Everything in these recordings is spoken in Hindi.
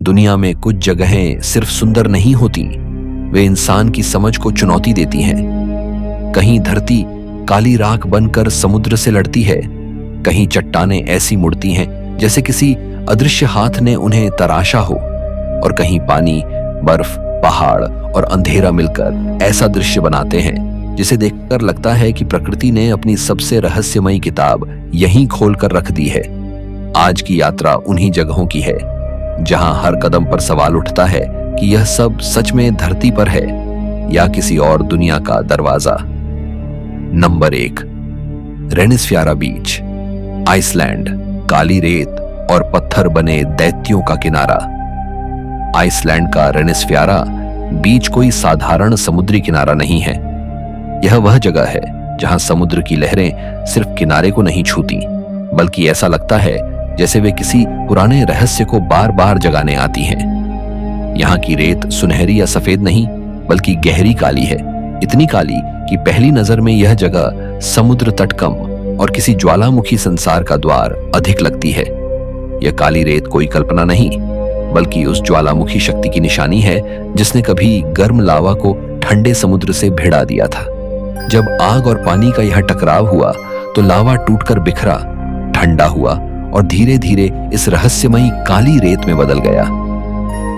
दुनिया में कुछ जगहें सिर्फ सुंदर नहीं होती, वे इंसान की समझ को चुनौती देती हैं। कहीं धरती काली राख बनकर समुद्र से लड़ती है, कहीं चट्टानें ऐसी मुड़ती हैं जैसे किसी अदृश्य हाथ ने उन्हें तराशा हो, और कहीं पानी, बर्फ, पहाड़ और अंधेरा मिलकर ऐसा दृश्य बनाते हैं जिसे देखकर लगता है कि प्रकृति ने अपनी सबसे रहस्यमयी किताब यहीं खोल कर रख दी है। आज की यात्रा उन्हीं जगहों की है जहां हर कदम पर सवाल उठता है कि यह सब सच में धरती पर है या किसी और दुनिया का दरवाजा। नंबर 1, रेनिसफ्यारा बीच, आइसलैंड। काली रेत और पत्थर बने दैत्यों का किनारा। आइसलैंड का रेनिसफ्यारा बीच कोई साधारण समुद्री किनारा नहीं है। यह वह जगह है जहां समुद्र की लहरें सिर्फ किनारे को नहीं छूती, बल्कि ऐसा लगता है जैसे वे किसी पुराने रहस्य को बार बार जगाने आती हैं। यहाँ की रेत सुनहरी या सफेद नहीं, बल्कि गहरी काली है, इतनी काली कि पहली नजर में यह जगह समुद्र तट कम और किसी ज्वालामुखी संसार का द्वार अधिक लगती है। यह काली रेत कोई कल्पना नहीं, बल्कि उस ज्वालामुखी शक्ति की निशानी है जिसने कभी गर्म लावा को ठंडे समुद्र से भिड़ा दिया था। जब आग और पानी का यह टकराव हुआ तो लावा टूटकर बिखरा, ठंडा हुआ और धीरे धीरे इस रहस्यमयी काली रेत में बदल गया।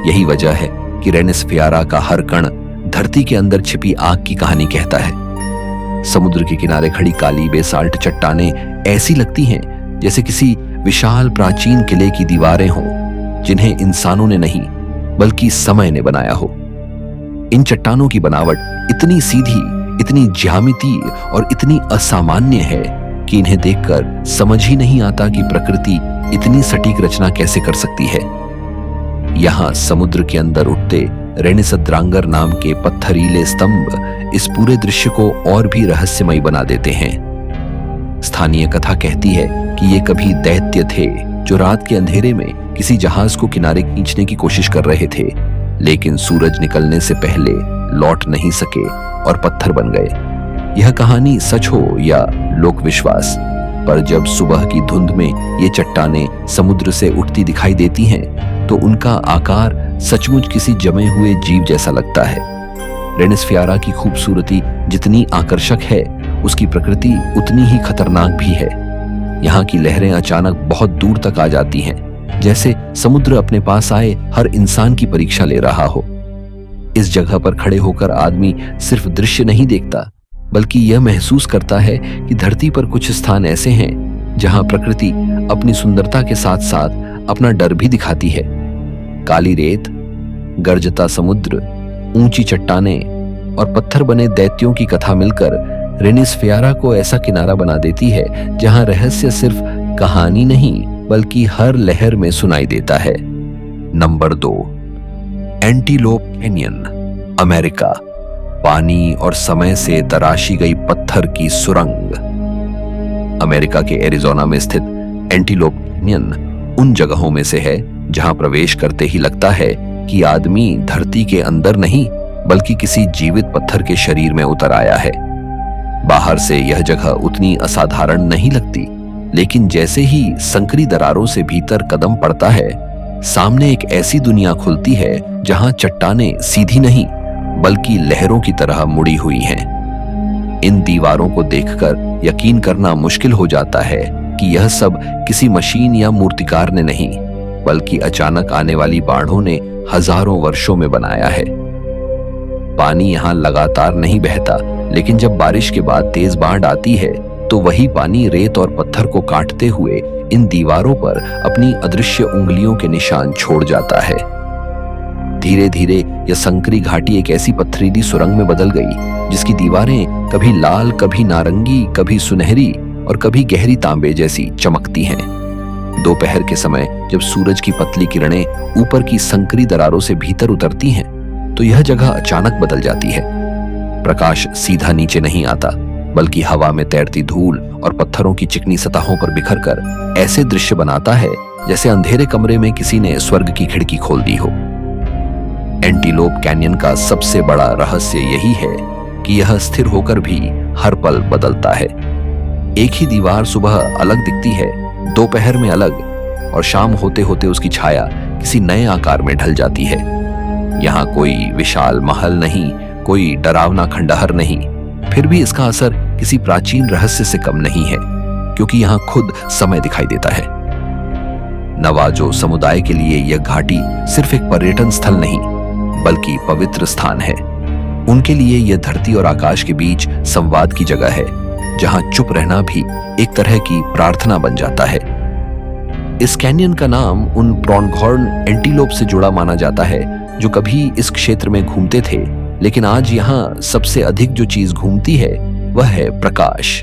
यही वजह है कि रेनिसफ्यारा का हर कण धरती के अंदर छिपी आग की कहानी कहता है। समुद्र के किनारे खड़ी काली बेसाल्ट चट्टानें ऐसी लगती हैं जैसे किसी विशाल प्राचीन किले की दीवारें हों, जिन्हें इंसानों ने नहीं बल्कि समय ने बनाया हो। इन चट्टानों की बनावट इतनी सीधी, इतनी ज्यामिति और इतनी असामान्य है कि इन्हें देखकर समझ ही नहीं आता कि प्रकृति इतनी सटीक रचना कैसे कर सकती है। यहां समुद्र के अंदर उठते रेनिसद्रांगर नाम के पत्थरीले स्तंभ इस पूरे दृश्य को और भी रहस्यमयी बना देते हैं। स्थानीय कथा कहती है कि ये कभी दैत्य थे जो रात के अंधेरे में किसी जहाज को किनारे खींचने की कोशिश कर रहे थे, लेकिन सूरज निकलने से पहले लौट नहीं सके और पत्थर बन गए। यह कहानी सच हो या लोक विश्वास, पर जब सुबह की धुंध में ये चट्टानें समुद्र से उठती दिखाई देती हैं, तो उनका आकार सचमुच किसी जमे हुए जीव जैसा लगता है। रेनिसफ्यारा की खूबसूरती जितनी आकर्षक है, उसकी प्रकृति उतनी ही खतरनाक भी है। यहाँ की लहरें अचानक बहुत दूर तक आ जाती हैं, जैसे समुद्र अपने पास आए हर इंसान की परीक्षा ले रहा हो। इस जगह पर खड़े होकर आदमी सिर्फ दृश्य नहीं देखता, बल्कि यह महसूस करता है कि धरती पर कुछ स्थान ऐसे हैं जहां प्रकृति अपनी सुंदरता के साथ साथ अपना डर भी दिखाती है। काली रेत, गर्जता समुद्र, ऊंची चट्टानें और पत्थर बने दैत्यों की कथा मिलकर रेनिसफ्यारा को ऐसा किनारा बना देती है जहां रहस्य सिर्फ कहानी नहीं बल्कि हर लहर में सुनाई देता है। Number 2, antelope canyon, America. पानी और समय से तराशी गई पत्थर की सुरंग। अमेरिका के एरिजोना में स्थित एंटीलोप कैनियन उन जगहों में से है जहां प्रवेश करते ही लगता है कि आदमी धरती के अंदर नहीं बल्कि किसी जीवित पत्थर के शरीर में उतर आया है। बाहर से यह जगह उतनी असाधारण नहीं लगती, लेकिन जैसे ही संकरी दरारों से भीतर कदम पड़ता है, सामने एक ऐसी दुनिया खुलती है जहां चट्टानें सीधी नहीं बल्कि लहरों की तरह मुड़ी हुई हैं। इन दीवारों को देखकर यकीन करना मुश्किल हो जाता है कि यह सब किसी मशीन या मूर्तिकार ने नहीं बल्कि अचानक आने वाली बाढ़ों ने हजारों वर्षों में बनाया है। पानी यहाँ लगातार नहीं बहता, लेकिन जब बारिश के बाद तेज बाढ़ आती है तो वही पानी रेत और पत्थर को काटते हुए इन दीवारों पर अपनी अदृश्य उंगलियों के निशान छोड़ जाता है। धीरे धीरे यह संकरी घाटी एक ऐसी पथरीली सुरंग में बदल गई जिसकी दीवारें कभी लाल, कभी नारंगी, कभी सुनहरी और कभी गहरी तांबे जैसी चमकती हैं। दोपहर के समय जब सूरज की पतली किरणें ऊपर की संकरी दरारों से भीतर उतरती हैं, तो यह जगह अचानक बदल जाती है। प्रकाश सीधा नीचे नहीं आता, बल्कि हवा में तैरती धूल और पत्थरों की चिकनी सतहों पर बिखरकर ऐसे दृश्य बनाता है जैसे अंधेरे कमरे में किसी ने स्वर्ग की खिड़की खोल दी हो। एंटीलोप कैनियन का सबसे बड़ा रहस्य यही है कि यह स्थिर होकर भी हर पल बदलता है। एक ही दीवार सुबह अलग दिखती है, दोपहर में अलग और शाम होते होते उसकी छाया किसी नए आकार में ढल जाती है। यहाँ कोई विशाल महल नहीं, कोई डरावना खंडहर नहीं, फिर भी इसका असर किसी प्राचीन रहस्य से कम नहीं है, क्योंकि यहाँ खुद समय दिखाई देता है। नवाजो समुदाय के लिए यह घाटी सिर्फ एक पर्यटन स्थल नहीं, बल्कि पवित्र स्थान है। उनके लिए यह धरती और आकाश के बीच संवाद की जगह है, जहां चुप रहना भी एक तरह की प्रार्थना बन जाता है। इस कैनियन का नाम उन प्रोनघॉर्न एंटीलोप से जुड़ा माना जाता है जो कभी इस क्षेत्र में घूमते थे, लेकिन आज यहाँ सबसे अधिक जो चीज घूमती है वह है प्रकाश।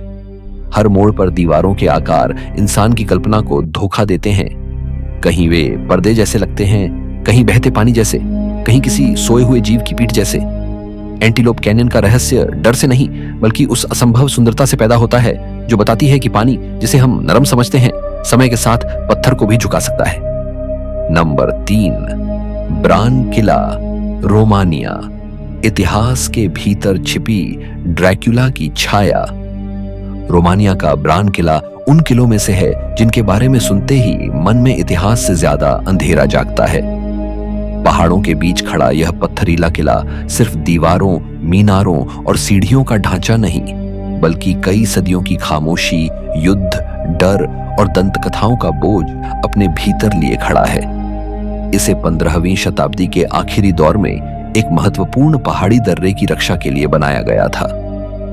हर मोड़ पर दीवारों के आकार इंसान की कल्पना को धोखा देते हैं। कहीं वे पर्दे जैसे लगते हैं, कहीं बहते पानी जैसे, कहीं किसी सोए हुए जीव की पीठ जैसे। एंटीलोप कैनियन का रहस्य डर से नहीं, बल्कि उस असंभव सुंदरता से पैदा होता है जो बताती है कि पानी, जिसे हम नरम समझते हैं, समय के साथ पत्थर को भी झुका सकता है। नंबर 3, ब्रान किला, रोमानिया। इतिहास के भीतर छिपी ड्रैक्युला की छाया। रोमानिया का ब्रान किला उन किलों में से है जिनके बारे में सुनते ही मन में इतिहास से ज्यादा अंधेरा जागता है। पहाड़ों के बीच खड़ा यह पत्थरीला किला सिर्फ दीवारों, मीनारों और सीढ़ियों का ढांचा नहीं, बल्कि कई सदियों की खामोशी, युद्ध, डर और दंतकथाओं का बोझ अपने भीतर लिए खड़ा है। इसे 15वीं शताब्दी के आखिरी दौर में एक महत्वपूर्ण पहाड़ी दर्रे की रक्षा के लिए बनाया गया था।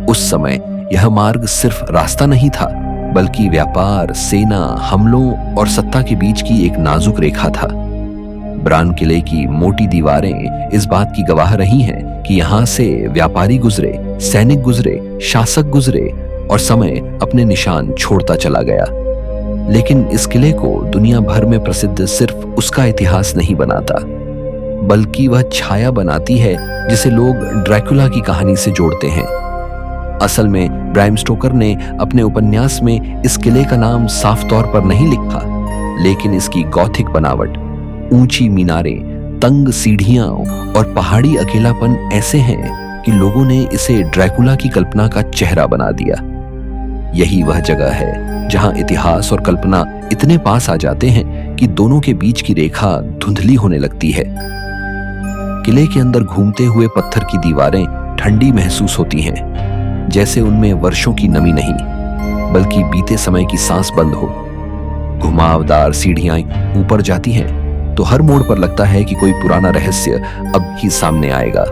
उस समय यह मार्ग सिर्फ रास्ता नहीं था, बल्कि व्यापार, सेना, हमलों और सत्ता के बीच की एक नाजुक रेखा था। ब्रान किले की मोटी दीवारें इस बात की गवाह रही हैं कि यहां से व्यापारी गुजरे, सैनिक गुजरे, शासक गुजरे और समय अपने निशान छोड़ता चला गया। लेकिन इस किले को दुनिया भर में प्रसिद्ध सिर्फ उसका इतिहास नहीं बनाता, बल्कि वह छाया बनाती है जिसे लोग ड्रैकुला की कहानी से जोड़ते हैं। असल में ब्रैम स्टोकर ने अपने उपन्यास में इस किले का नाम साफ तौर पर नहीं लिखा, लेकिन इसकी गॉथिक बनावट, ऊंची मीनारें, तंग सीढ़ियां और पहाड़ी अकेलापन ऐसे हैं कि लोगों ने इसे ड्रैकुला की कल्पना का चेहरा बना दिया। यही वह जगह है जहां इतिहास और कल्पना इतने पास आ जाते हैं कि दोनों के बीच की रेखा धुंधली होने लगती है। किले के अंदर घूमते हुए पत्थर की दीवारें ठंडी महसूस होती हैं, जैसे उनमें वर्षों की नमी नहीं, बल्कि बीते समय की सांस बंद हो। घुमावदार सीढ़ियां ऊपर जाती हैं तो हर मोड़ पर लगता है कि कोई पुराना रहस्य अब ही सामने आएगा।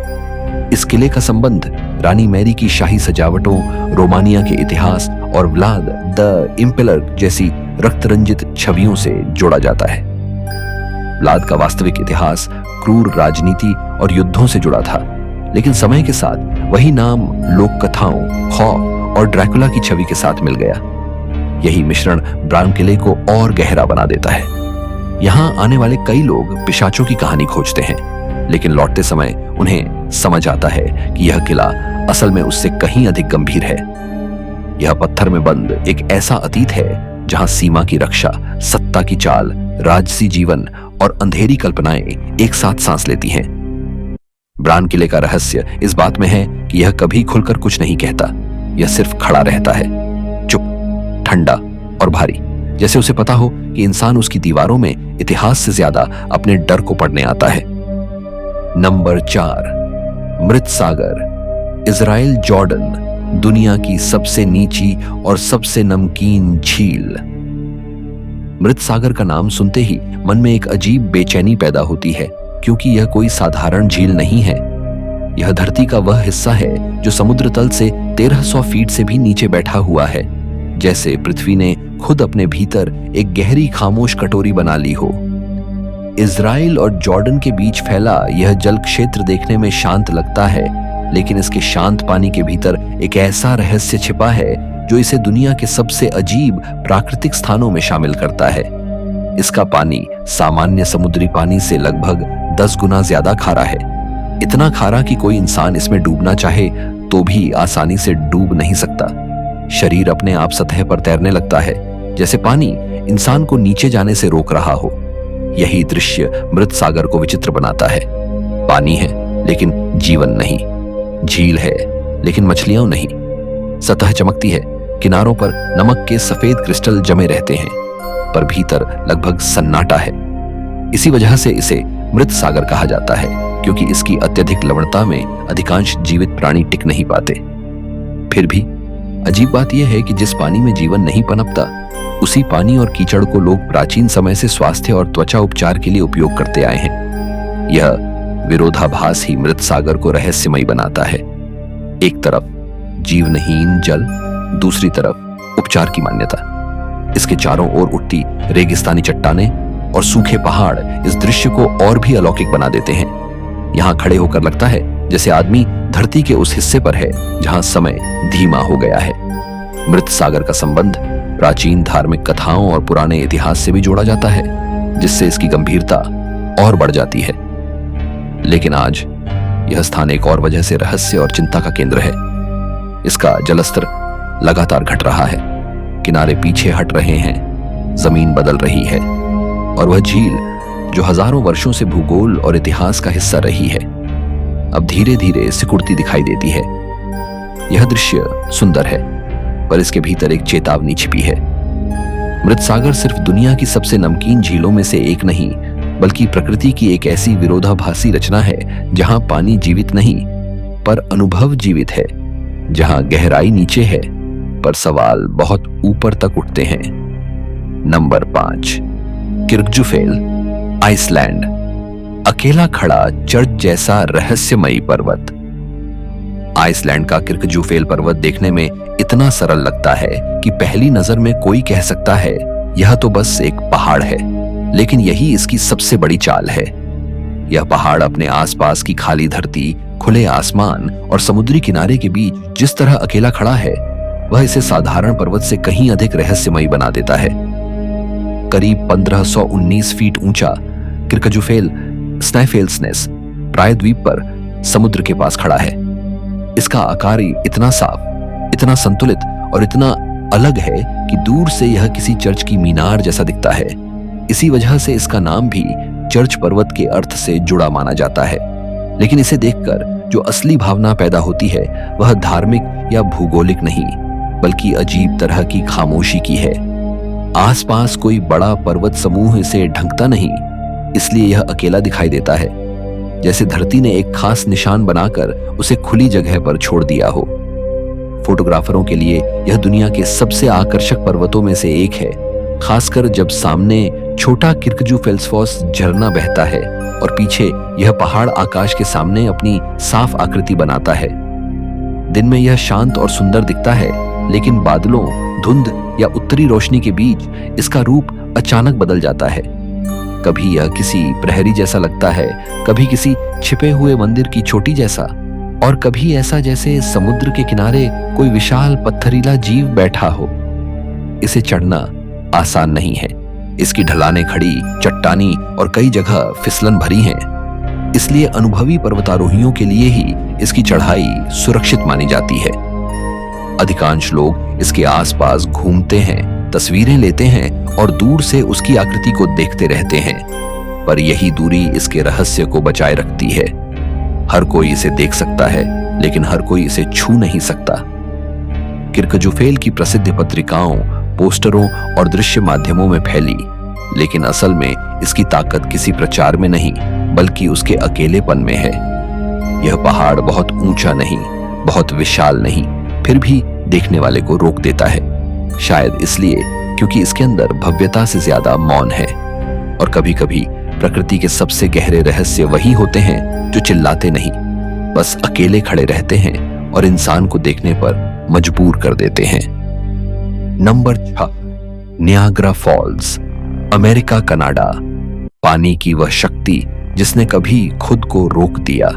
इस किले का संबंध रानी मैरी की शाही सजावटों, रोमानिया के इतिहास और व्लाद द इम्पेलर जैसी रक्त रंजित छवियों से जोड़ा जाता है। व्लाद का वास्तविक इतिहास क्रूर राजनीति और युद्धों से जुड़ा था, लेकिन समय के साथ वही नाम लोक कथाओं, खौफ और ड्रैकुला की छवि के साथ मिल गया। यही मिश्रण ब्रान किले को और गहरा बना देता है। यहाँ आने वाले कई लोग पिशाचों की कहानी खोजते हैं, लेकिन लौटते समय उन्हें समझ आता है कि यह किला असल में उससे कहीं अधिक गंभीर है। यह पत्थर में बंद एक ऐसा अतीत है जहां सीमा की रक्षा, सत्ता की चाल, राजसी जीवन और अंधेरी कल्पनाएं एक साथ सांस लेती हैं। ब्रान किले का रहस्य इस बात में है कि यह कभी खुलकर कुछ नहीं कहता। यह सिर्फ खड़ा रहता है, चुप, ठंडा और भारी, जैसे उसे पता हो कि इंसान उसकी दीवारों में इतिहास से ज्यादा अपने डर को पढ़ने आता है। नंबर 4, मृत सागर, इजराइल जॉर्डन, दुनिया की सबसे नीची और सबसे नमकीन झील। मृत सागर का नाम सुनते ही मन में एक अजीब बेचैनी पैदा होती है, क्योंकि यह कोई साधारण झील नहीं है। यह धरती का वह हिस्सा है जो समुद्र तल से 1300 फीट से भी नीचे बैठा हुआ है, जैसे पृथ्वी ने खुद अपने भीतर एक गहरी खामोश कटोरी बना ली हो। इजराइल और जॉर्डन के बीच फैला यह जल क्षेत्र देखने में शांत लगता है, लेकिन इसके शांत पानी के भीतर एक ऐसा रहस्य छिपा है जो इसे दुनिया के सबसे अजीब प्राकृतिक स्थानों में शामिल करता है। इसका पानी सामान्य समुद्री पानी से लगभग 10 गुना ज्यादा खारा है। इतना खारा कि कोई इंसान इसमें डूबना चाहे तो भी आसानी से डूब नहीं सकता। शरीर अपने आप सतह पर तैरने लगता है, जैसे पानी इंसान को नीचे जाने से रोक रहा हो। यही दृश्य मृत सागर को विचित्र बनाता है। पानी है लेकिन जीवन नहीं, झील है लेकिन मछलियां नहीं। सतह चमकती है, किनारों पर नमक के सफेद क्रिस्टल जमे रहते हैं, पर भीतर लगभग सन्नाटा है। इसी वजह से इसे मृत सागर कहा जाता है, क्योंकि इसकी अत्यधिक लवणता में अधिकांश जीवित प्राणी टिक नहीं पाते। फिर भी अजीब बात यह है कि जिस पानी में जीवन नहीं पनपता, उसी पानी और कीचड़ को लोग प्राचीन समय से स्वास्थ्य और त्वचा उपचार के लिए उपयोग करते आए हैं। यह विरोधाभास ही मृत सागर को रहस्यमयी बनाता है। एक तरफ जीवनहीन जल, दूसरी तरफ उपचार की मान्यता। इसके चारों ओर उठती रेगिस्तानी चट्टानें और सूखे पहाड़ इस दृश्य को और भी अलौकिक बना देते हैं। यहां खड़े होकर लगता है जैसे आदमी धरती के उस हिस्से पर है जहां समय धीमा हो गया है। मृत सागर का संबंध प्राचीन धार्मिक कथाओं और पुराने इतिहास से भी जोड़ा जाता है, जिससे इसकी गंभीरता और बढ़ जाती है। लेकिन आज यह स्थान एक और वजह से रहस्य और चिंता का केंद्र है। इसका जलस्तर लगातार घट रहा है, किनारे पीछे हट रहे हैं, जमीन बदल रही है, और वह झील जो हजारों वर्षों से भूगोल और इतिहास का हिस्सा रही है, अब धीरे धीरे सिकुड़ती दिखाई देती है। यह दृश्य सुंदर है, पर इसके भीतर एक चेतावनी छिपी है। मृत सागर सिर्फ दुनिया की सबसे नमकीन झीलों में से एक नहीं, बल्कि प्रकृति की एक ऐसी विरोधाभासी रचना है जहां पानी जीवित नहीं, पर अनुभव जीवित है, जहां गहराई नीचे है, पर सवाल बहुत ऊपर तक उठते हैं। Number 5, Kirkjufell, Iceland. अकेला खड़ा चर्च जैसा रहस्यमयी पर्वत। आइसलैंड का किर्कजुफेल पर्वत देखने में इतना सरल लगता है कि पहली नजर में कोई कह सकता है यह तो बस एक पहाड़ है, लेकिन यही इसकी सबसे बड़ी चाल है। यह पहाड़ अपने आसपास की खाली धरती, खुले आसमान और समुद्री किनारे के बीच जिस तरह अकेला खड़ा है, वह इसे साधारण पर्वत से कहीं अधिक रहस्यमयी बना देता है। करीब 1519 फीट ऊंचा किर्कजुफेल स्नाइफेल्सनेस प्रायद्वीप पर समुद्र के पास खड़ा है। इसका आकार इतना साफ, इतना संतुलित और इतना अलग है कि दूर से यह किसी चर्च की मीनार जैसा दिखता है। इसी वजह से इसका नाम भी चर्च पर्वत के अर्थ से जुड़ा माना जाता है। लेकिन इसे देखकर जो असली भावना पैदा होती है वह धार्मिक या भूगोलिक नहीं, बल्कि अजीब तरह की खामोशी की है। आसपास कोई बड़ा पर्वत समूह इसे ढकता नहीं, इसलिए यह अकेला दिखाई देता है, जैसे धरती ने एक खास निशान बनाकर उसे खुली जगह पर छोड़ दिया हो। फोटोग्राफरों के लिए यह दुनिया के सबसे आकर्षक पर्वतों में से एक है, खासकर जब सामने छोटा किर्कजुफेल्सफॉस झरना बहता है और पीछे यह पहाड़ आकाश के सामने अपनी साफ आकृति बनाता है। दिन में यह शांत और सुंदर दिखता है, लेकिन बादलों, धुंध या उत्तरी रोशनी के बीच इसका रूप अचानक बदल जाता है। कभी यह किसी प्रहरी जैसा लगता है, कभी किसी छिपे हुए मंदिर की चोटी जैसा, और कभी ऐसा जैसे समुद्र के किनारे कोई विशाल पत्थरीला जीव बैठा हो। इसे चढ़ना आसान नहीं है। इसकी ढलानें खड़ी, चट्टानी और कई जगह फिसलन भरी हैं। इसलिए अनुभवी पर्वतारोहियों के लिए ही इसकी चढ़ाई सुरक्षित मानी जाती है। अधिकांश लोग इसके आसपास घूमते हैं, तस्वीरें लेते हैं और दूर से उसकी आकृति को देखते रहते हैं, पर यही दूरी इसके रहस्य को बचाए रखती है। हर कोई इसे देख सकता है, लेकिन हर कोई इसे छू नहीं सकता। किर्कजुफेल की प्रसिद्ध पत्रिकाओं, पोस्टरों और दृश्य माध्यमों में फैली, लेकिन असल में इसकी ताकत किसी प्रचार में नहीं, बल्कि उसके अकेलेपन में है। यह पहाड़ बहुत ऊंचा नहीं, बहुत विशाल नहीं, फिर भी देखने वाले को रोक देता है। शायद इसलिए क्योंकि इसके अंदर भव्यता से ज्यादा मौन है। और कभी कभी प्रकृति के सबसे गहरे रहस्य वही होते हैं जो चिल्लाते नहीं, बस अकेले खड़े रहते हैं और इंसान को देखने पर मजबूर कर देते हैं। Number 6, Niagara Falls, America Canada. पानी की वह शक्ति जिसने कभी खुद को रोक दिया।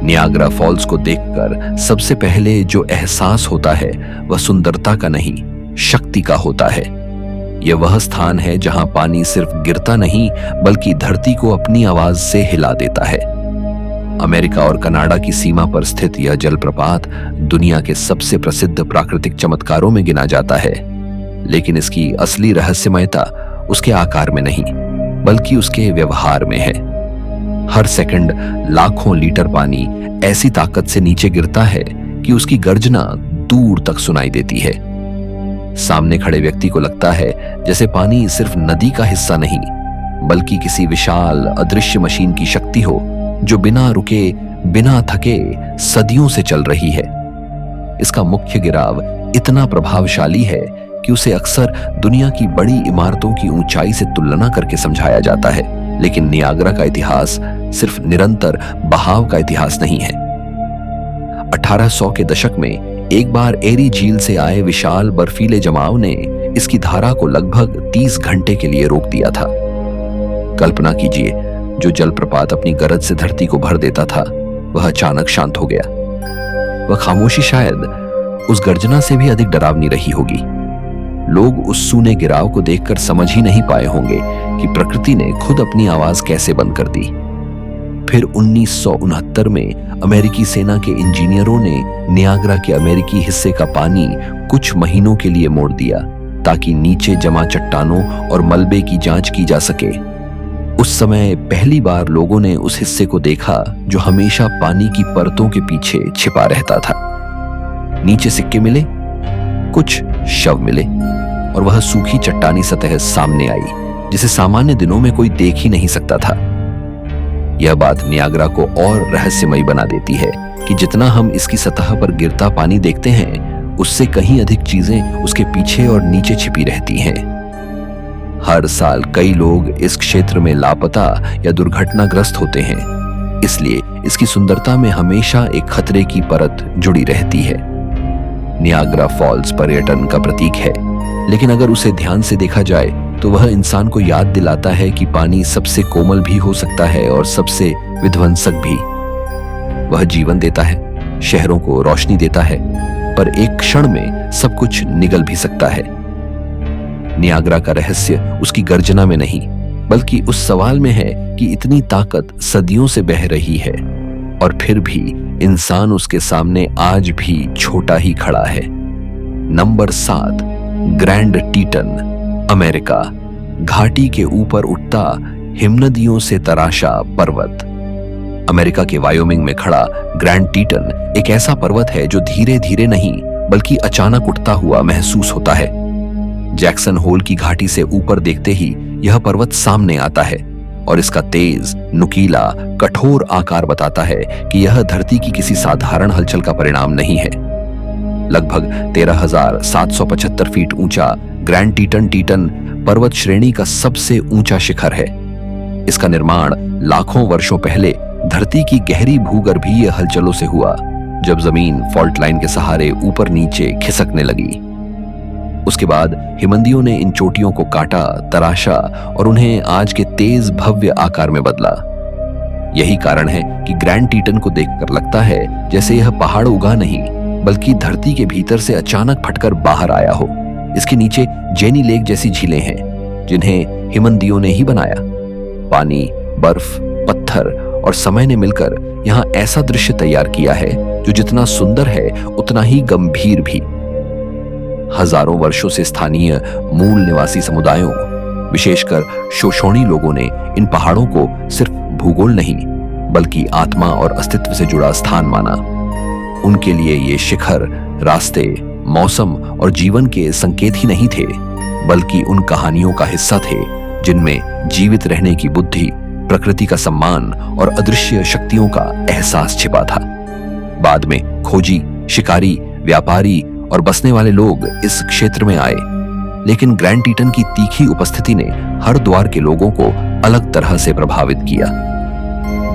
नियाग्रा फॉल्स को देखकर सबसे पहले जो एहसास होता है वह सुंदरता का नहीं, शक्ति का होता है। यह वह स्थान है जहां पानी सिर्फ गिरता नहीं, बल्कि धरती को अपनी आवाज से हिला देता है। अमेरिका और कनाडा की सीमा पर स्थित यह जलप्रपात दुनिया के सबसे प्रसिद्ध प्राकृतिक चमत्कारों में गिना जाता है। लेकिन इसकी असली रहस्यमयता उसके आकार में नहीं, बल्कि उसके व्यवहार में है। हर सेकंड लाखों लीटर पानी ऐसी ताकत से नीचे गिरता है कि उसकी गर्जना दूर तक सुनाई देती है। सामने खड़े व्यक्ति को लगता है जैसे पानी सिर्फ नदी का हिस्सा नहीं, बल्कि किसी विशाल अदृश्य मशीन की शक्ति हो जो बिना रुके, बिना थके सदियों से चल रही है। इसका मुख्य गिराव इतना प्रभावशाली है कि उसे अक्सर दुनिया की बड़ी इमारतों की ऊंचाई से तुलना करके समझाया जाता है, लेकिन नियाग्रा का इतिहास सिर्फ निरंतर बहाव का इतिहास नहीं है। 1800 के दशक में एक बार एरी झील से आए विशाल बर्फीले जमाव ने इसकी धारा को लगभग 30 घंटे के लिए रोक दिया था। कल्पना कीजिए, जो जलप्रपात अपनी गरज से धरती को भर देता था वह अचानक शांत हो गया। वह खामोशी शायद उस गर्जना से भी अधिक डरावनी रही होगी। लोग उस सूने गिराव को देखकर समझ ही नहीं पाए होंगे कि प्रकृति ने खुद अपनी आवाज कैसे बंद कर दी। फिर 1969 में अमेरिकी सेना के इंजीनियरों ने नियाग्रा के अमेरिकी हिस्से का पानी कुछ महीनों के लिए मोड़ दिया ताकि नीचे जमा चट्टानों और मलबे की जांच की जा सके। उस समय पहली बार लोगों ने उस हिस्से को देखा जो हमेशा पानी की परतों के पीछे छिपा रहता था। नीचे सिक्के मिले, कुछ शव मिले, और वह सूखी चट्टानी सतह सामने आई जिसे सामान्य दिनों में कोई देख ही नहीं सकता था। यह बात नियाग्रा को और रहस्यमयी बना देती है कि जितना हम इसकी सतह पर गिरता पानी देखते हैं, उससे कहीं अधिक चीजें उसके पीछे और नीचे छिपी रहती हैं। हर साल कई लोग इस क्षेत्र में लापता या दुर्घटनाग्रस्त होते हैं, इसलिए इसकी सुंदरता में हमेशा एक खतरे की परत जुड़ी रहती है। नियाग्रा फॉल्स पर्यटन का प्रतीक है, लेकिन अगर उसे ध्यान से देखा जाए तो वह इंसान को याद दिलाता है कि पानी सबसे कोमल भी हो सकता है और सबसे विध्वंसक भी। वह जीवन देता है, शहरों को रोशनी देता है, पर एक क्षण में सब कुछ निगल भी सकता है। नियाग्रा का रहस्य उसकी गर्जना में नहीं, बल्कि उस सवाल में है कि इतनी ताकत सदियों से बह रही है और फिर भी इंसान उसके सामने आज भी छोटा ही खड़ा है। Number 7, Grand Teton, America. घाटी के ऊपर उठता हिमनदियों से तराशा पर्वत। अमेरिका के वायोमिंग में खड़ा ग्रैंड टीटन एक ऐसा पर्वत है जो धीरे धीरे नहीं बल्कि अचानक उठता हुआ महसूस होता है। जैक्सन होल की घाटी से ऊपर देखते ही यह पर्वत सामने आता है और इसका तेज, नुकीला, कठोर आकार बताता है कि यह धरती की किसी साधारण हलचल का परिणाम नहीं है। लगभग 13,775 फीट ऊंचा ग्रैंड टीटन पर्वत श्रेणी का सबसे ऊंचा शिखर है। इसका निर्माण लाखों वर्षों पहले धरती की गहरी भूगर्भीय हलचलों से हुआ, जब जमीन फॉल्ट लाइन के सहारे ऊपर नीचे खिसकने लगी। उसके बाद हिमनदियों ने इन चोटियों को काटा, तराशा और उन्हें आज के तेज भव्य आकार में बदला। यही कारण है कि ग्रैंड टीटन को देखकर लगता है जैसे यह पहाड़ उगा नहीं, बल्कि धरती के भीतर से अचानक फटकर बाहर आया हो। इसके नीचे जेनी लेक जैसी झीलें हैं जिन्हें हिमनदियों ने ही बनाया। पानी, बर्फ, पत्थर और समय ने मिलकर यहाँ ऐसा दृश्य तैयार किया है जो जितना सुंदर है उतना ही गंभीर भी। हजारों वर्षों से स्थानीय मूल निवासी समुदायों, विशेषकर शोषोणी लोगों ने इन पहाड़ों को सिर्फ भूगोल नहीं बल्कि आत्मा और अस्तित्व से जुड़ा स्थान माना। उनके लिए ये शिखर रास्ते, मौसम और जीवन के संकेत ही नहीं थे, बल्कि उन कहानियों का हिस्सा थे जिनमें जीवित रहने की बुद्धि, प्रकृति का सम्मान और अदृश्य शक्तियों का एहसास छिपा था। बाद में खोजी, शिकारी, व्यापारी और बसने वाले लोग इस क्षेत्र में आए, लेकिन ग्रैंड टीटन की तीखी उपस्थिति ने हर द्वार के लोगों को अलग तरह से प्रभावित किया।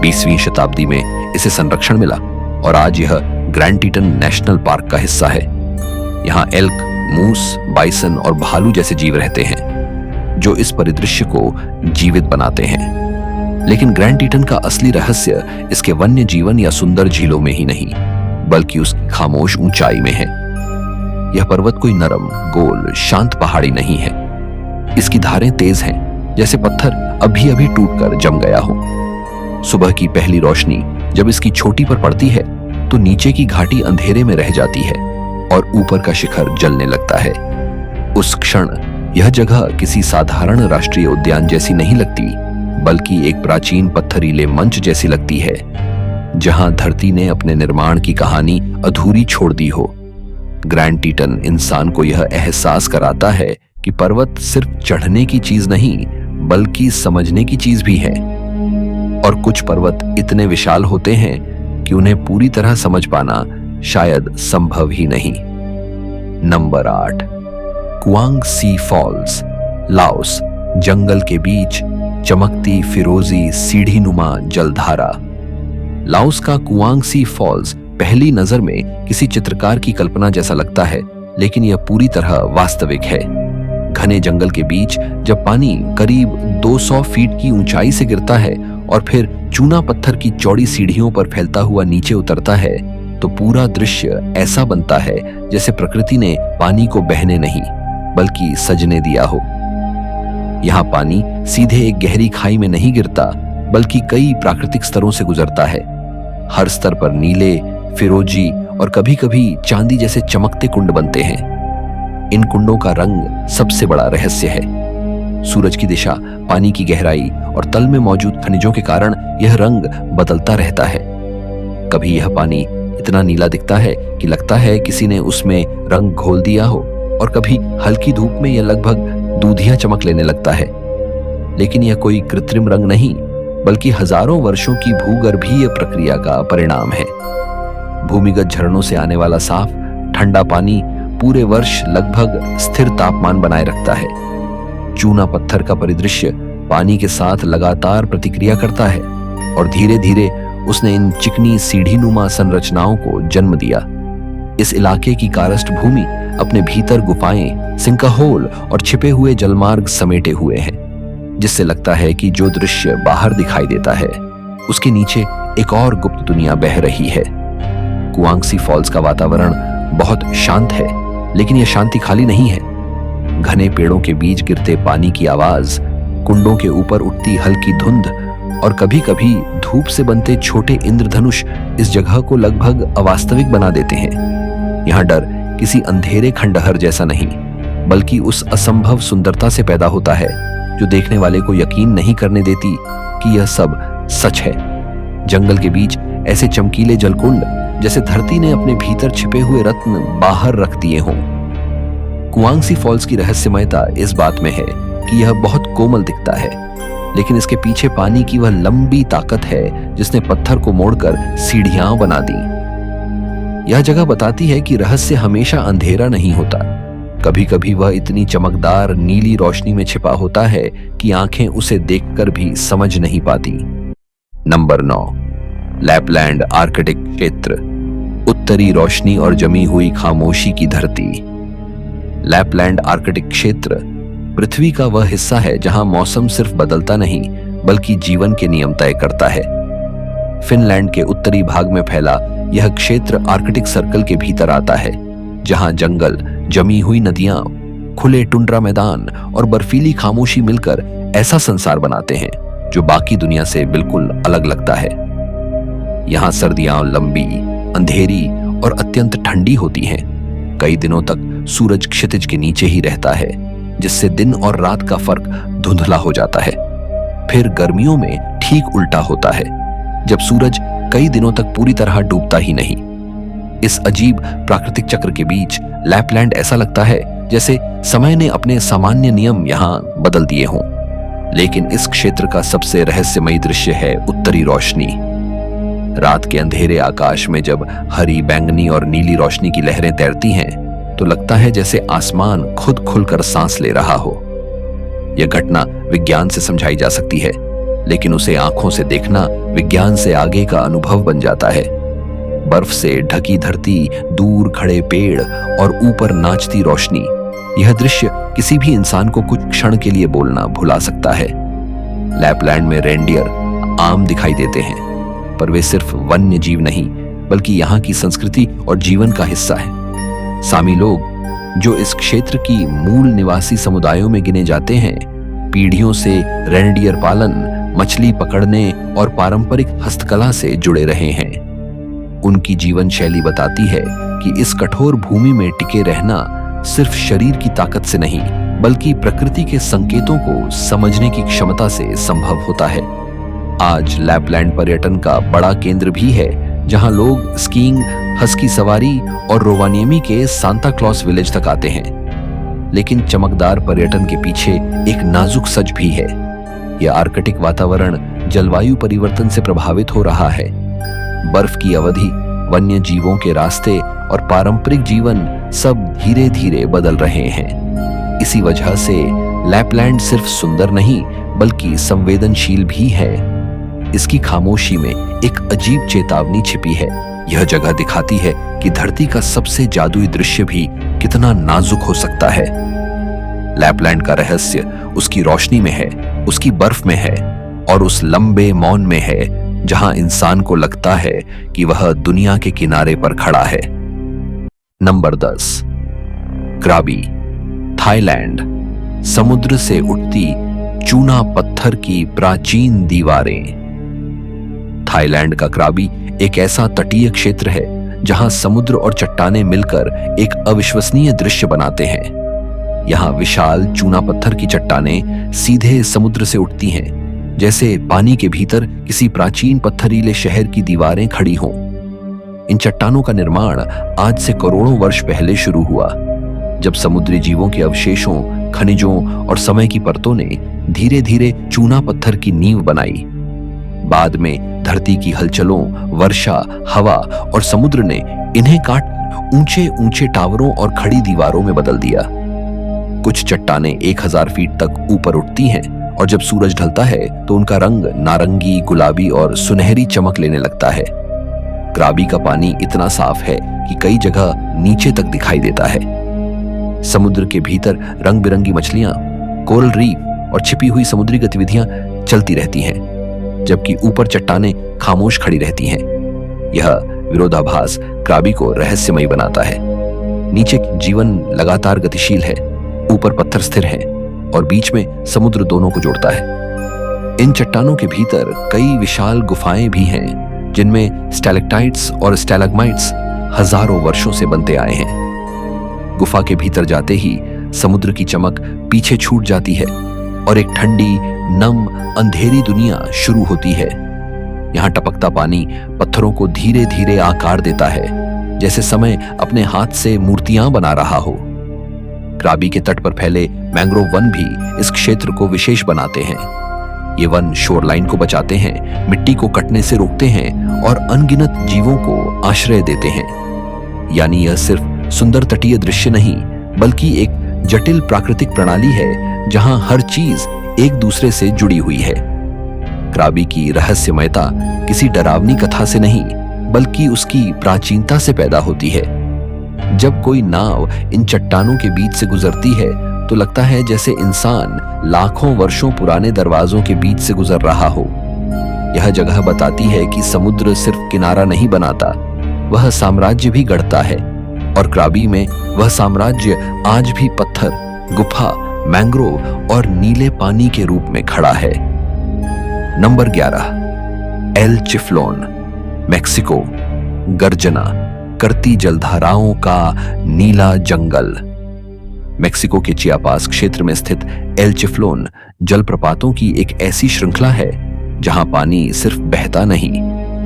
20वीं शताब्दी में इसे संरक्षण मिला और आज यह ग्रैंड टीटन नेशनल पार्क का हिस्सा है। यहाँ एल्क, मूस, बाइसन और भालू जैसे जीव रहते हैं जो इस परिदृश्य को जीवित बनाते हैं। लेकिन ग्रैंड टीटन का असली रहस्य इसके वन्य जीवन या सुंदर झीलों में ही नहीं, बल्कि उसकी खामोश ऊंचाई में है। यह पर्वत कोई नरम, गोल, शांत पहाड़ी नहीं है। इसकी धारें तेज हैं, जैसे पत्थर अभी अभी टूटकर जम गया हो। सुबह की पहली रोशनी जब इसकी चोटी पर पड़ती है तो नीचे की घाटी अंधेरे में रह जाती है और ऊपर का शिखर जलने लगता है। उस क्षण यह जगह किसी साधारण राष्ट्रीय उद्यान जैसी नहीं लगती, बल्कि एक प्राचीन पत्थरीले मंच जैसी लगती है, जहां धरती ने अपने निर्माण की कहानी अधूरी छोड़ दी हो। ग्रैंड टीटन इंसान को यह एहसास कराता है कि पर्वत सिर्फ चढ़ने की चीज नहीं, बल्कि समझने की चीज भी है। और कुछ पर्वत इतने विशाल होते हैं कि उन्हें पूरी तरह समझ पाना शायद संभव ही नहीं। नंबर 8, कुआंग सी फॉल्स, लाओस। जंगल के बीच चमकती फिरोजी सीढ़ी नुमा जलधारा। लाओस का कुआंग सी फॉल्स पहली नजर में किसी चित्रकार की कल्पना जैसा लगता है, लेकिन यह पूरी तरह वास्तविक है। घने जंगल के बीच जब पानी करीब 200 फीट की ऊंचाई से गिरता है और फिर चूना पत्थर की चौड़ी सीढ़ियों पर फैलता हुआ नीचे उतरता है, तो पूरा दृश्य ऐसा बनता है जैसे प्रकृति ने पानी को बहने नहीं बल्कि सजने दिया हो। यहाँ पानी सीधे एक गहरी खाई में नहीं गिरता, बल्कि कई प्राकृतिक स्तरों से गुजरता है। हर स्तर पर नीले, फिरोजी और कभी-कभी चांदी जैसे चमकते कुंड बनते हैं। इन कुंडों का रंग सबसे बड़ा रहस्य है। सूरज की दिशा, पानी की गहराई और तल में मौजूद खनिजों के कारण यह रंग बदलता रहता है। कभी यह पानी इतना नीला दिखता है कि लगता है किसी ने उसमें रंग घोल दिया हो, और कभी हल्की धूप में यह लगभग दूधिया चमक लेने लगता है। लेकिन यह कोई कृत्रिम रंग नहीं, बल्कि हजारों वर्षों की भूगर्भीय प्रक्रिया का परिणाम है। भूमिगत झरनों से आने वाला साफ ठंडा पानी पूरे वर्ष लगभग स्थिर तापमान बनाए रखता है। चूना पत्थर का परिदृश्य पानी के साथ लगातार प्रतिक्रिया करता है, और धीरे धीरे उसने इन चिकनी सीढ़ी नुमा संरचनाओं को जन्म दिया। इस इलाके की कारस्ट भूमि अपने भीतर गुफाएं, सिंकहोल और छिपे हुए जलमार्ग समेटे हुए हैं, जिससे लगता है कि जो दृश्य बाहर दिखाई देता है उसके नीचे एक और गुप्त दुनिया बह रही है। कुआंग सी फॉल्स का वातावरण बहुत शांत है, लेकिन यह शांति खाली नहीं है। घने पेड़ों के बीच गिरते पानी की आवाज, कुंडों के ऊपर उठती हल्की धुंध और कभी-कभी धूप से बनते छोटे इंद्रधनुष इस जगह को लगभग अवास्तविक बना देते हैं। यहाँ डर किसी अंधेरे खंडहर जैसा नहीं, बल्कि उस असंभव सुंदरता से पैदा होता है जो देखने वाले को यकीन नहीं करने देती कि यह सब सच है। जंगल के बीच ऐसे चमकीले जलकुंड जैसे धरती ने अपने भीतर छिपे हुए रत्न बाहर रख दिए हों। कुआंग सी फॉल्स की रहस्यमयता इस बात में है कि यह बहुत कोमल दिखता है, लेकिन इसके पीछे पानी की वह लंबी ताकत है जिसने पत्थर को मोड़कर सीढ़ियां बना दी। यह जगह बताती है कि रहस्य हमेशा अंधेरा नहीं होता। कभी कभी वह इतनी चमकदार नीली रोशनी में छिपा होता है कि आंखें उसे देखकर भी समझ नहीं पाती। नंबर 9, लैपलैंड आर्कटिक क्षेत्र, उत्तरी रोशनी और जमी हुई खामोशी की धरती। लैपलैंड आर्कटिक क्षेत्र पृथ्वी का वह हिस्सा है जहां मौसम सिर्फ बदलता नहीं बल्कि जीवन के नियम तय करता है। फिनलैंड के उत्तरी भाग में फैला यह क्षेत्र आर्कटिक सर्कल के भीतर आता है, जहां जंगल, जमी हुई नदियां, खुले टुंड्रा मैदान और बर्फीली खामोशी मिलकर ऐसा संसार बनाते हैं जो बाकी दुनिया से बिल्कुल अलग लगता है। यहाँ सर्दियां लंबी, अंधेरी और अत्यंत ठंडी होती हैं। कई दिनों तक सूरज क्षितिज के नीचे ही रहता है, जिससे दिन और रात का फर्क धुंधला हो जाता है। फिर गर्मियों में ठीक उल्टा होता है, जब सूरज कई दिनों तक पूरी तरह डूबता ही नहीं। इस अजीब प्राकृतिक चक्र के बीच लैपलैंड ऐसा लगता है जैसे समय ने अपने सामान्य नियम यहाँ बदल दिए हों। लेकिन इस क्षेत्र का सबसे रहस्यमयी दृश्य है उत्तरी रोशनी। रात के अंधेरे आकाश में जब हरी, बैंगनी और नीली रोशनी की लहरें तैरती हैं, तो लगता है जैसे आसमान खुद खुलकर सांस ले रहा हो। यह घटना विज्ञान से समझाई जा सकती है, लेकिन उसे आंखों से देखना विज्ञान से आगे का अनुभव बन जाता है। बर्फ से ढकी धरती, दूर खड़े पेड़ और ऊपर नाचती रोशनी, यह दृश्य किसी भी इंसान को कुछ क्षण के लिए बोलना भुला सकता है। लैपलैंड में रेनडियर आम दिखाई देते हैं, पर वे सिर्फ वन्य जीव नहीं बल्कि यहाँ की संस्कृति और जीवन का हिस्सा है। सामी लोग, जो इस क्षेत्र की मूल निवासी समुदायों में गिने जाते हैं, पीढ़ियों से रेनडियर पालन, मछली पकड़ने और पारंपरिक हस्तकला से जुड़े रहे हैं। उनकी जीवन शैली बताती है कि इस कठोर भूमि में टिके रहना सिर्फ शरीर की ताकत से नहीं बल्कि प्रकृति के संकेतों को समझने की क्षमता से संभव होता है। आज लैपलैंड पर्यटन का बड़ा केंद्र भी है, जहां लोग स्कीइंग, हस्की सवारी और रोवानियमी के सांता क्लॉस विलेज तक आते हैं। लेकिन चमकदार पर्यटन के पीछे एक नाजुक सच भी है। यह आर्कटिक वातावरण जलवायु परिवर्तन से प्रभावित हो रहा है। बर्फ की अवधि, वन्य जीवों के रास्ते और पारंपरिक जीवन सब धीरे धीरे बदल रहे हैं। इसी वजह से लैपलैंड सिर्फ सुंदर नहीं बल्कि संवेदनशील भी है। इसकी खामोशी में एक अजीब चेतावनी छिपी है। यह जगह दिखाती है कि धरती का सबसे जादुई दृश्य भी कितना नाजुक हो सकता है। लैपलैंड का रहस्य उसकी रोशनी में है, उसकी बर्फ में है और उस लंबे मौन में है जहां इंसान को लगता है कि वह दुनिया के किनारे पर खड़ा है। Number 10, क्राबी, Thailand. समुद्र से उठती चूना पत्थर की प्राचीन दीवारें। थाईलैंड का क्राबी एक ऐसा तटीय क्षेत्र है जहां समुद्र और चट्टानें मिलकर एक अविश्वसनीय दृश्य बनाते हैं। यहां विशाल चूना पत्थर की चट्टानें सीधे समुद्र से उठती हैं, जैसे पानी के भीतर किसी प्राचीन पत्थरीले शहर की दीवारें खड़ी हों। इन चट्टानों का निर्माण आज से करोड़ों वर्ष पहले शुरू हुआ, जब समुद्री जीवों के अवशेषों, खनिजों और समय की परतों ने धीरे धीरे चूना पत्थर की नींव बनाई। बाद में धरती की हलचलों, वर्षा, हवा और समुद्र ने इन्हें काट ऊंचे ऊंचे टावरों और खड़ी दीवारों में बदल दिया। कुछ चट्टानें 1000 फीट तक ऊपर उठती हैं और जब सूरज ढलता है तो उनका रंग नारंगी, गुलाबी और सुनहरी चमक लेने लगता है। क्राबी का पानी इतना साफ है कि कई जगह नीचे तक दिखाई देता है। समुद्र के भीतर रंग बिरंगी मछलियां, कोरल रीफ और छिपी हुई समुद्री गतिविधियां चलती रहती हैं, जबकि ऊपर चट्टानें खामोश खड़ी रहती हैं। यह विरोधाभास क्राबी को रहस्यमयी बनाता है। नीचे जीवन लगातार गतिशील है, ऊपर पत्थर स्थिर है और बीच में समुद्र दोनों को जोड़ता है। इन चट्टानों के भीतर कई विशाल गुफाएं भी हैं, जिनमें स्टैलेक्टाइट्स और स्टैलेग्माइट्स हजारों वर्षों से बनते आए हैं। गुफा के भीतर जाते ही समुद्र की चमक पीछे छूट जाती है और एक ठंडी, नम, अंधेरी दुनिया शुरू होती है। यहाँ टपकता पानी पत्थरों को धीरे धीरे आकार देता है, जैसे समय अपने हाथ से मूर्तियां बना रहा हो। क्राबी के तट पर फैले मैंग्रोव वन भी इस क्षेत्र को विशेष बनाते हैं। ये वन शोरलाइन को बचाते हैं, मिट्टी को कटने से रोकते हैं और अनगिनत जीवों को आश्रय देते हैं। यानी यह सिर्फ सुंदर तटीय दृश्य नहीं बल्कि एक जटिल प्राकृतिक प्रणाली है जहां हर चीज एक दूसरे से जुड़ी हुई है। क्राबी की रहस्यमयता किसी डरावनी कथा से नहीं बल्कि उसकी प्राचीनता से पैदा होती है। जब कोई नाव इन चट्टानों के बीच से गुजरती है तो लगता है जैसे इंसान लाखों वर्षों पुराने दरवाजों के बीच से गुजर रहा हो। यह जगह बताती है कि समुद्र सिर्फ किनारा नहीं बनाता, वह साम्राज्य भी गढ़ता है और क्राबी में वह साम्राज्य आज भी पत्थर, गुफा, मैंग्रोव और नीले पानी के रूप में खड़ा है। Number 11, El Chiflon, Mexico. गर्जना करती जलधाराओं का नीला जंगल। मेक्सिको के चियापास क्षेत्र में स्थित एल चिफ्लोन जलप्रपातों की एक ऐसी श्रृंखला है जहां पानी सिर्फ बहता नहीं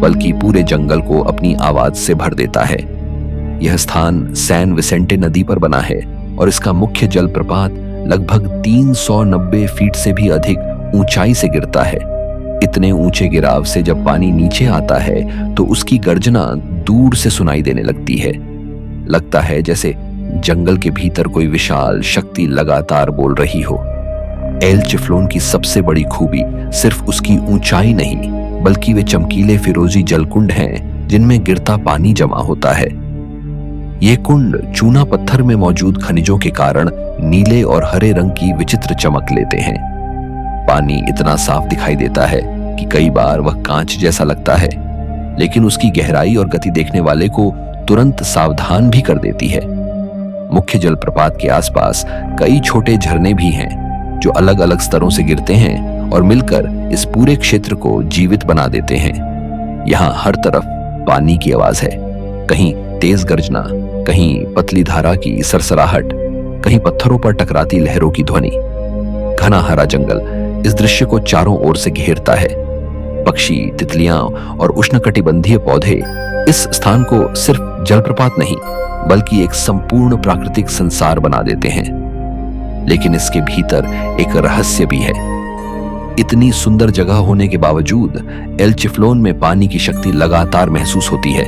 बल्कि पूरे जंगल को अपनी आवाज से भर देता है। यह स्थान सैन विसेंटे नदी पर बना है और इसका मुख्य जलप्रपात लगभग 390 फीट से भी अधिक ऊंचाई से गिरता है। इतने ऊंचे गिराव से जब पानी नीचे आता है तो उसकी गर्जना दूर से सुनाई देने लगती है। लगता है जैसे जंगल के भीतर कोई विशाल शक्ति लगातार बोल रही हो। एल चिफ्लोन की सबसे बड़ी खूबी सिर्फ उसकी ऊंचाई नहीं बल्कि वे चमकीले फिरोजी जलकुंड हैं जिनमें गिरता पानी जमा होता है। ये कुंड चूना पत्थर में मौजूद खनिजों के कारण नीले और हरे रंग की विचित्र चमक लेते हैं। पानी इतना साफ दिखाई देता है कि कई बार वह कांच जैसा लगता है, लेकिन उसकी गहराई और गति देखने वाले को तुरंत सावधान भी कर देती है। मुख्य जलप्रपात के आसपास कई छोटे झरने भी हैं जो अलग अलग स्तरों से गिरते हैं और मिलकर इस पूरे क्षेत्र को जीवित बना देते हैं। यहाँ हर तरफ पानी की आवाज है, कहीं तेज गर्जना, कहीं पतली धारा की सरसराहट, कहीं पत्थरों पर टकराती लहरों की ध्वनि। घना हरा जंगल इस दृश्य को चारों ओर से घेरता है। पक्षी, तितलियां और उष्णकटिबंधीय पौधे इस स्थान को सिर्फ जलप्रपात नहीं बल्कि एक संपूर्ण प्राकृतिक संसार बना देते हैं। लेकिन इसके भीतर एक रहस्य भी है। इतनी सुंदर जगह होने के बावजूद एल चिफ्लोन में पानी की शक्ति लगातार महसूस होती है।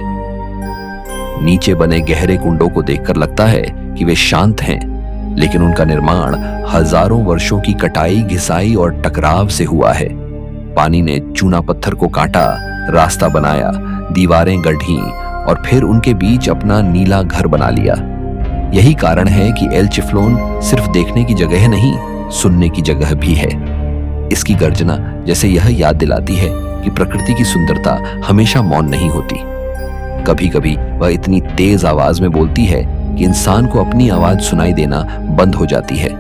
नीचे बने गहरे कुंडों को देखकर लगता है कि वे शांत हैं, लेकिन उनका निर्माण हजारों वर्षों की कटाई, घिसाई और टकराव से हुआ है। पानी ने चूना पत्थर को काटा, रास्ता बनाया, दीवारें गढ़ी और फिर उनके बीच अपना नीला घर बना लिया। यही कारण है कि एल चिफ्लोन सिर्फ देखने की जगह नहीं, सुनने की जगह भी है। इसकी गर्जना जैसे यह याद दिलाती है कि प्रकृति की सुंदरता हमेशा मौन नहीं होती। कभी कभी वह इतनी तेज आवाज में बोलती है कि इंसान को अपनी आवाज सुनाई देना बंद हो जाती है।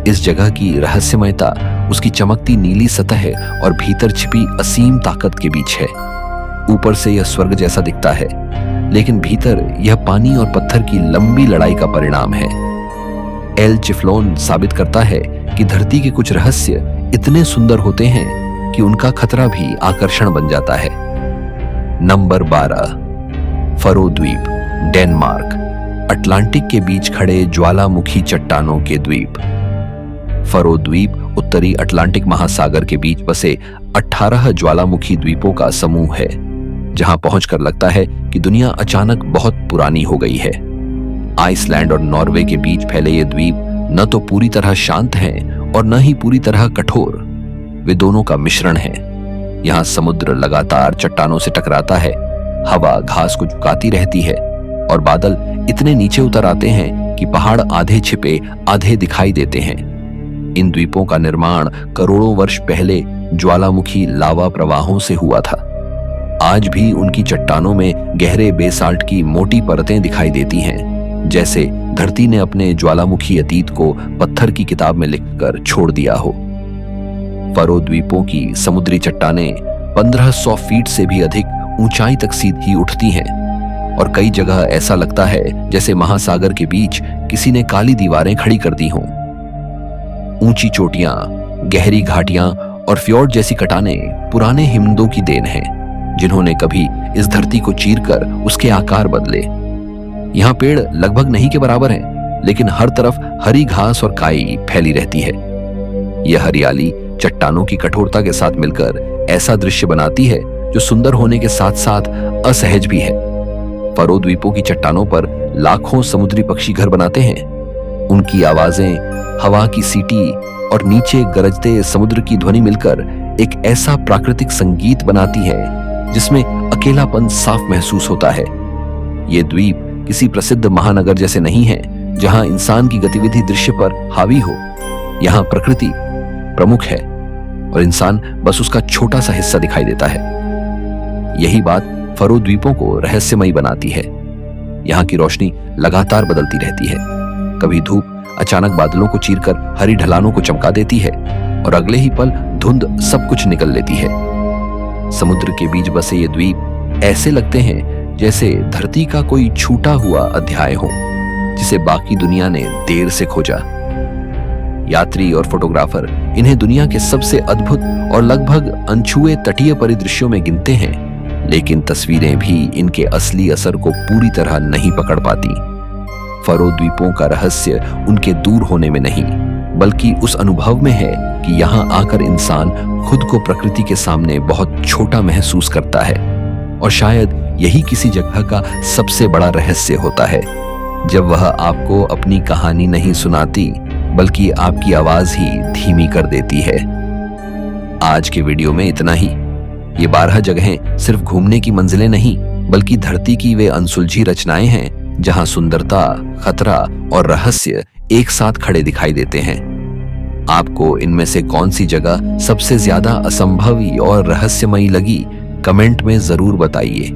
इस जगह की रहस्यमयता उसकी चमकती नीली सतह और भीतर छिपी असीम ताकत के बीच है। ऊपर से यह स्वर्ग जैसा दिखता है, लेकिन भीतर यह पानी और पत्थर की लंबी लड़ाई का परिणाम है। एल चिफ्लोन साबित करता है कि धरती के कुछ रहस्य इतने सुंदर होते हैं कि उनका खतरा भी आकर्षण बन जाता है। नंबर 12, फरो द्वीप, डेनमार्क। अटलांटिक के बीच खड़े ज्वालामुखी चट्टानों के द्वीप। फरो द्वीप उत्तरी अटलांटिक महासागर के बीच बसे 18 ज्वालामुखी द्वीपों का समूह है, जहां पहुंचकर लगता है कि दुनिया अचानक बहुत पुरानी हो गई है। आइसलैंड और नॉर्वे के बीच फैले ये द्वीप न तो पूरी तरह शांत हैं और न ही पूरी तरह कठोर, वे दोनों का मिश्रण है। यहाँ समुद्र लगातार चट्टानों से टकराता है, हवा घास को झुकाती रहती है और बादल इतने नीचे उतर आते हैं कि पहाड़ आधे छिपे आधे दिखाई देते हैं। इन द्वीपों का निर्माण करोड़ों वर्ष पहले ज्वालामुखी लावा प्रवाहों से हुआ था। आज भी उनकी चट्टानों में गहरे बेसाल्ट की मोटी परतें दिखाई देती हैं, जैसे धरती ने अपने ज्वालामुखी अतीत को पत्थर की किताब में लिखकर छोड़ दिया हो। फरो द्वीपों की समुद्री चट्टानें 1500 फीट से भी अधिक ऊंचाई तक सीधी उठती हैं और कई जगह ऐसा लगता है जैसे महासागर के बीच किसी ने काली दीवारें खड़ी कर दी हों। ऊंची चोटियां, गहरी घाटियां और फ्योर्ड जैसी कटानें पुराने हिमनदों की देन हैं, जिन्होंने कभी इस धरती को चीरकर उसके आकार बदले। यहाँ पेड़ लगभग नहीं के बराबर हैं, लेकिन हर तरफ हरी घास और काई फैली रहती है। यह हरियाली चट्टानों की कठोरता के साथ मिलकर ऐसा दृश्य बनाती है जो सुंदर होने के साथ साथ असहज भी है। फरो द्वीपों की चट्टानों पर लाखों समुद्री पक्षी घर बनाते हैं। उनकी आवाजें, हवा की सीटी और नीचे गरजते समुद्र की ध्वनि मिलकर एक ऐसा प्राकृतिक संगीत बनाती है जिसमें अकेलापन साफ महसूस होता है। ये द्वीप किसी प्रसिद्ध महानगर जैसे नहीं है जहां इंसान की गतिविधि दृश्य पर हावी हो। यहाँ प्रकृति प्रमुख है और इंसान बस उसका छोटा सा हिस्सा दिखाई देता है। यही बात फरो द्वीपों को रहस्यमयी बनाती है। यहाँ की रोशनी लगातार बदलती रहती है। कभी धूप अचानक बादलों को चीरकर हरी ढलानों को चमका देती है और अगले ही पल धुंध सब कुछ निकल लेती है। समुद्र के बीच बसे ये द्वीप ऐसे लगते हैं जैसे धरती का कोई छूटा हुआ अध्याय हो, जिसे बाकी दुनिया ने देर से खोजा। यात्री और फोटोग्राफर इन्हें दुनिया के सबसे अद्भुत और लगभग अनछुए तटीय परिदृश्यों में गिनते हैं, लेकिन तस्वीरें भी इनके असली असर को पूरी तरह नहीं पकड़ पाती। फरो द्वीपों का रहस्य उनके दूर होने में नहीं, बल्कि उस अनुभव में है कि यहाँ आकर इंसान खुद को प्रकृति के सामने बहुत छोटा महसूस करता है। और शायद यही किसी जगह का सबसे बड़ा रहस्य होता है, जब वह आपको अपनी कहानी नहीं सुनाती, बल्कि आपकी आवाज ही धीमी कर देती है। आज के वीडियो में इतना ही। ये 12 जगहें सिर्फ घूमने की मंजिलें नहीं, बल्कि धरती की वे अनसुलझी रचनाएं हैं जहां सुंदरता, खतरा और रहस्य एक साथ खड़े दिखाई देते हैं। आपको इनमें से कौन सी जगह सबसे ज्यादा असंभवी और रहस्यमयी लगी, कमेंट में जरूर बताइए।